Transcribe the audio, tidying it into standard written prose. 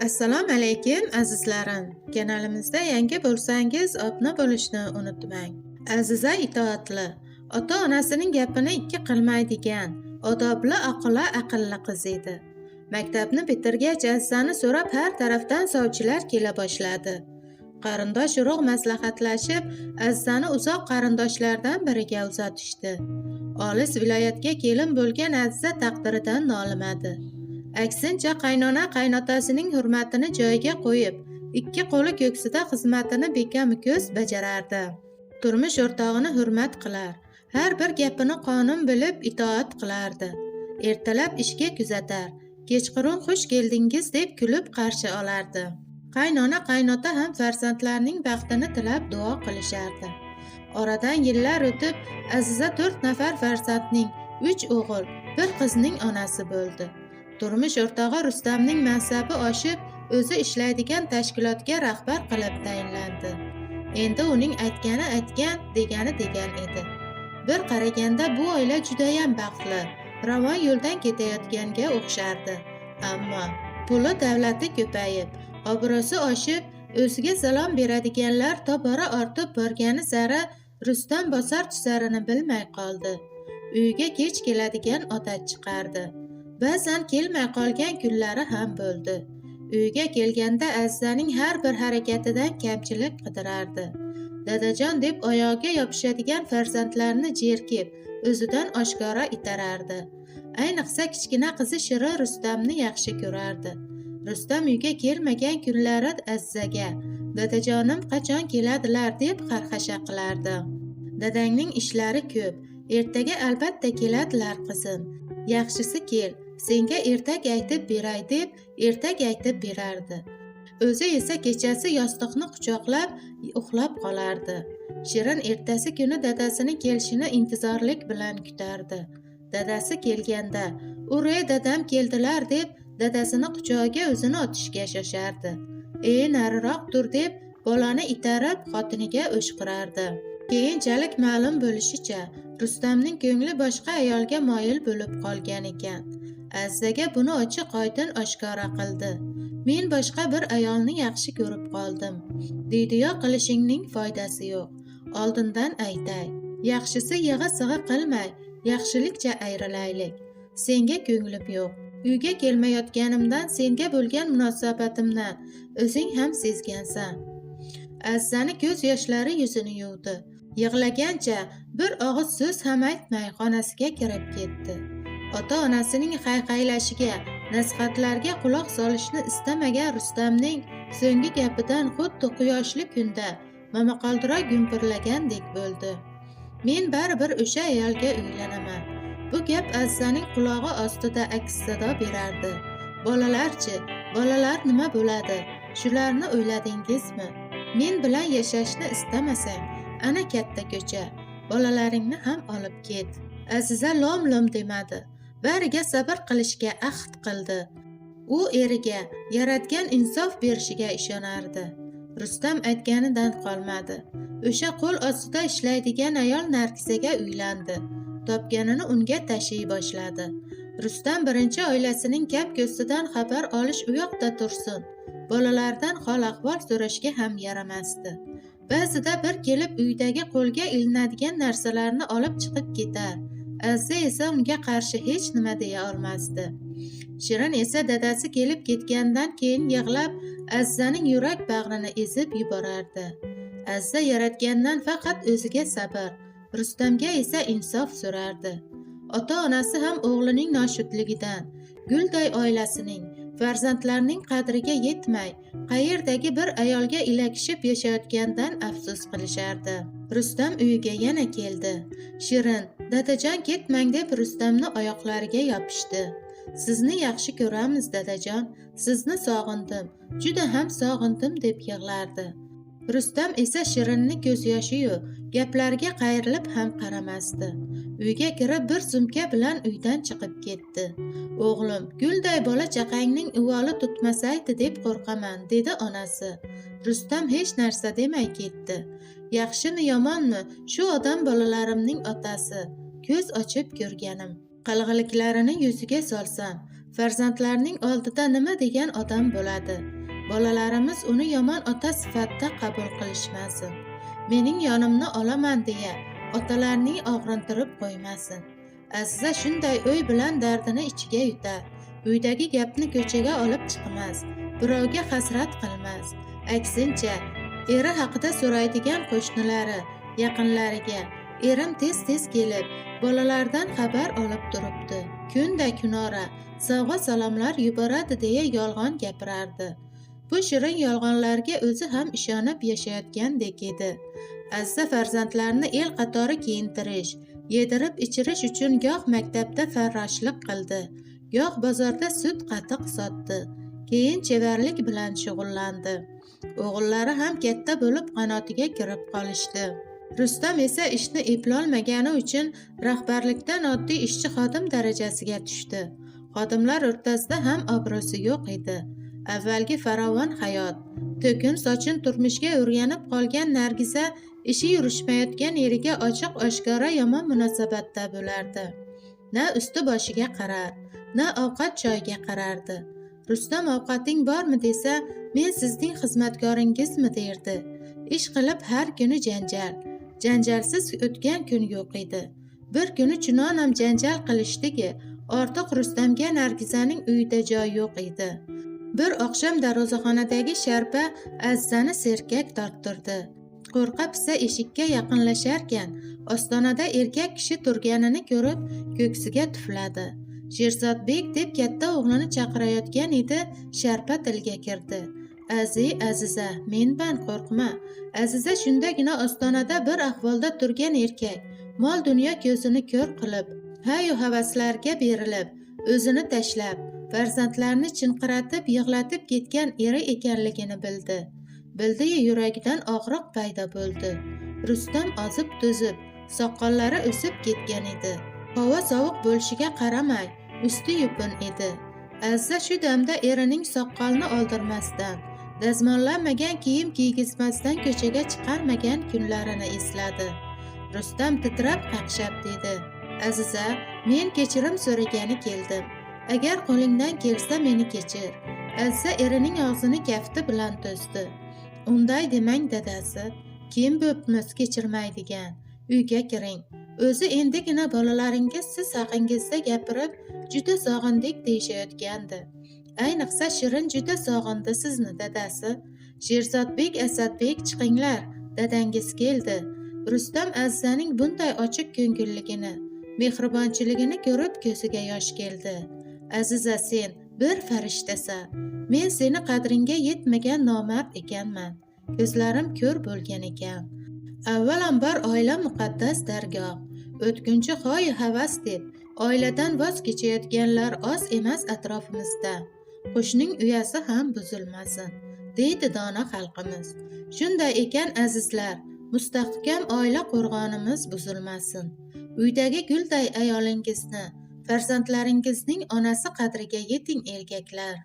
Assalomu alaykum azizlarim. Kanalimizda yangi bo'lsangiz obuna bo'lishni unutmang. Aziza itoatli, ota-onasining gapini ikki qilmaydigan, odobli, aqlli qiz edi. Maktabni bitirgach Azizani so'rab har tarafdan sovchilar kela boshladi. Qarindosh urug' maslahatlashib, Azizani uzoq qarindoshlardan biriga uzatishdi. Olis viloyatga kelin bo'lgan Aziza taqdiridan nolimadi. Aksincha qaynona qaynotasining hurmatini joyiga qo'yib, ikki qo'li ko'ksida xizmatini bekam-ko'z bajarardi. Turmush o'rtog'ini hurmat qilar, har bir gapini qonun bilib itoat qilardi. Ertalab ishga kuzatar, kechqurun xush keldingiz deb kulib qarshi olardi. Qaynona qaynota ham farzandlarning baxtini tilab duo qilishardi. Oradan yillar o'tib, Aziza 4 nafar farzandning 3 o'g'il, 1 qizning onasi bo'ldi. Turmush o'rtog'i Rustamning mansabi oshib, o'zi ishlaydigan tashkilotga rahbar qilib tayinlandi. Endi uning aytgani aytgan, degani degan edi. Bir qaraganda bu oila judayam baxtli, ravon yo'ldan ketayotganga o'xshardi. Ammo puli davlati ko'payib, obro'si oshib, o'ziga salom beradiganlar tobora ortib borgani sari Rustam bosar-tusarini bilmay qoldi. Uyga kech keladigan odat chiqardi. Ba'zan kelmay qolgan kunlari ham bo'ldi. Uyga kelganda Azizaning har bir harakatidan kamchilik qidirardi. Dadajon deb oyog'iga yopishadigan farzandlarini jerkib, o'zidan oshkora itarardi. Ayniqsa kichkina qizi Shirin Rustamni yaxshi ko'rardi. Rustam uyga kelmagan kunlari Azizaga "Dadajonim qachon keladilar?" deb qarxasha qilardi. "Dadangning ishlari ko'p, ertaga albatta keladilar qizim. Yaxshisi kel, senga ertak aytib beray" deb ertak aytib berardi. O'zi esa kechasi yostiqni quchoqlab uxlab qolardi. Shirin ertasi kuni dadasining kelishini intizorlik bilan kutardi. Dadasi kelganda, "Ure dadam keldilar" deb dadasini quchog'iga o'zini otishga shoshardi. Nariroq tur" deb bolani itarib xotiniga o'shqirardi. Keyinchalik ma'lum bo'lishicha, Rustamning ko'ngli boshqa ayolga moyil bo'lib qolgan ekan. Azizaga buni ochiq-oydin oshkora qildi. "Men boshqa bir ayolni yaxshi ko'rib qoldim. Deydiyo qilishingning foydasi yo'q. Oldindan aytay. Yaxshisi yig'i-sig'i qilmay, yaxshilikcha ayrilaylik. Senga ko'nglim yo'q. Uyga kelmayotganimdan, senga bo'lgan munosabatimdan o'zing ham sezgansan." Azizani ko'z yoshlari yuzini yuvdi. Yig'lagancha bir og'iz so'z ham aytmay xonasiga kirib ketdi. Ota-onasining hayhaylashiga, nasihatlarga quloq solishni istamagan Rustamning so'nggi gapidan xuddi quyoshli kunda momaqaldiroq gumburlagandek bo'ldi. "Men baribir o'sha ayolga uylanaman." Bu gap Azizaning qulog'i ostida aks-sado berardi. "Bolalarchi, bolalar nima bo'ladi? Shularni o'yladingizmi? Men bilan yashashni istamasang, ana katta ko'cha, bolalaringni ham olib ket." Aziza lom-lom demadi. Bariga sabr qilishga ahd qildi. U eriga Yaratgan insof berishiga ishonardi. Rustam aytganidan qolmadi. O'sha qo'l ostida ishlaydigan ayol Nargizaga uylandi. Topganini unga tashiy boshladi. Rustam birinchi oilasining kap-ko'stidan xabar olish u yoqda tursin. Bolalardan hol-ahvol so'rashga ham yaramasdi. Ba'zida bir kelib uydagi qo'lga ilinadigan narsalarni olib chiqib ketar. Aziza esa unga qarshi hech nima deya olmasdi. Shirin esa dadasi kelib ketgandan keyin yig'lab, Azizaning yurak bag'rini ezib yuborardi. Aziza Yaratgandan faqat o'ziga sabr, Rustamga esa insof so'rardi. Ota-onasi ham o'g'lining noshudligidan, gulday oilasining, farzandlarning qadriga yetmay, qayerdagi bir ayolga ilakishib yashayotgandan afsus qilishardi. Rustam uyiga yana keldi. Shirin, "Dadajon ketmang" deb Rustamni oyoqlariga yopishdi. "Sizni yaxshi ko'ramiz dadajon, sizni sog'indim, juda ham sog'indim" deb yig'lardi. Rustam esa Shirinni ko'z yoshi-yu gaplariga qayrilib ham qaramasdi. Uyga kirib bir sumka bilan uydan chiqib ketdi. "O'g'lim, gulday bola chaqangning uvoli tutmasaydi deb qo'rqaman" dedi onasi. Rustam hech narsa demay ketdi. "Yaxshimi yomonmi, shu odam bolalarimning otasi. Ko'z ochib ko'rganim. Qilg'iliklarini yuziga solsam, farzandlarning oldida nima degan odam bo'ladi? Bolalarimiz uni yomon ota sifatida qabul qilishmasin. Mening yonimni olaman deya otalarning og'rintirib qo'ymasin. Aziza shunday o'y bilan dardini ichiga yutar. Uydagi gapni ko'chaga olib chiqmas. Birovga hasrat qilmas. Aksincha, eri haqida so'raydigan qo'shnilari, yaqinlariga erim tez-tez kelib, bolalardan xabar olib turibdi. Kunda kunora sovg'a salomlar yuboradi deya yolg'on gapirardi. Bu shirin yolg'onlarga o'zi ham ishonib yashayotgandek edi. Aziza farzandlarini el qatori kiyintirish, yedirib ichirish uchun goh maktabda farroshlik qildi, goh bozorda sut qatiq sotdi. Keyin chevarlik bilan shug'ullandi. O'g'illari ham katta bo'lib qanotiga kirib qolishdi. Rustam esa ishni eplolmagani uchun rahbarlikdan oddiy ishchi xodim darajasiga tushdi. Xodimlar o'rtasida ham obro'si yo'q edi. Avvalgi farovon hayot, to'kin sochin turmushga o'rganib qolgan Nargiza ishi yurishmayotgan eriga ochiq-oshkora yomon munosabatda bo'lardi. Na usti boshiga qarar, na ovqat choyga qarardi. Rustam ovqating bormi desa, men sizning xizmatkoringizmi derdi. Ish qilib har kuni janjal. Janjalsiz o'tgan kun yo'q edi. Bir kuni chunonam janjal qilishdiki, ortiq Rustamga Nargizaning uyida joy yo'q edi. Bir oqshom darvozaxonadagi sharpa Azizani serkak torttirdi. Qo'rqa-pisa eshikka yaqinlasharkan, ostonada erkak kishi turganini ko'rib, ko'ksiga tufladi. Sherzodbek deb katta o'g'lini chaqirayotgan edi, sharpa tilga kirdi. Aziza, mendan qo'rqma. Aziza shundagina ostonada bir ahvolda turgan erkak, mol dunyo ko'zini ko'r qilib, hayu havaslarga berilib, o'zini tashlab, farzandlarni chinqiratib, yig'latib ketgan eri ekanligini bildi. Bildi-yu yuragidan og'riq paydo bo'ldi. Rustam ozib-to'zib, soqollari o'sib ketgan edi. Havo sovuq bo'lishiga qaramay, usti yupun edi. Aziza shu damda erining soqqolini oldirmasdan, dazmollanmagan kiyim kiygizmasdan ko'chaga chiqarmagan kunlarini esladi. Rustam titrab qaqshab dedi: "Aziza, men kechirim so'ragani keldim. Agar qo'lingdan kelsa meni kechir." Aziza erining og'zini kafti bilan to'sdi. "Unday demang dadasi. Kim bo'pmiz kechirmaydigan? Uyga kiring. O'zi endigina bolalaringiz siz haqingizda gapirib, juda sog'indik deyishayotgandi. Ayniqsa Shirin juda sog'indi sizni dadasi. Sherzodbek, Asadbek chiqinglar, dadangiz keldi." Rustam Azizaning bunday ochiq ko'ngilligini, mehribonchiligini ko'rib ko'ziga yosh keldi. "Aziza, sen bir farishtasan. Men seni qadringga yetmagan nomard ekanman. Ko'zlarim ko'r bo'lgan ekan. Avvalambor oila muqaddas dargoh. O'tkunchi hoyu havas deb oiladan voz kechayotganlar oz emas atrofimizda. Qo'shning uyasi ham buzilmasin, deydi dono xalqimiz. Shunday ekan azizlar, mustahkam oila qo'rg'onimiz buzilmasin. Uydagi gulday ayolingizni, farzandlaringizning onasi qadriga yeting erkaklar."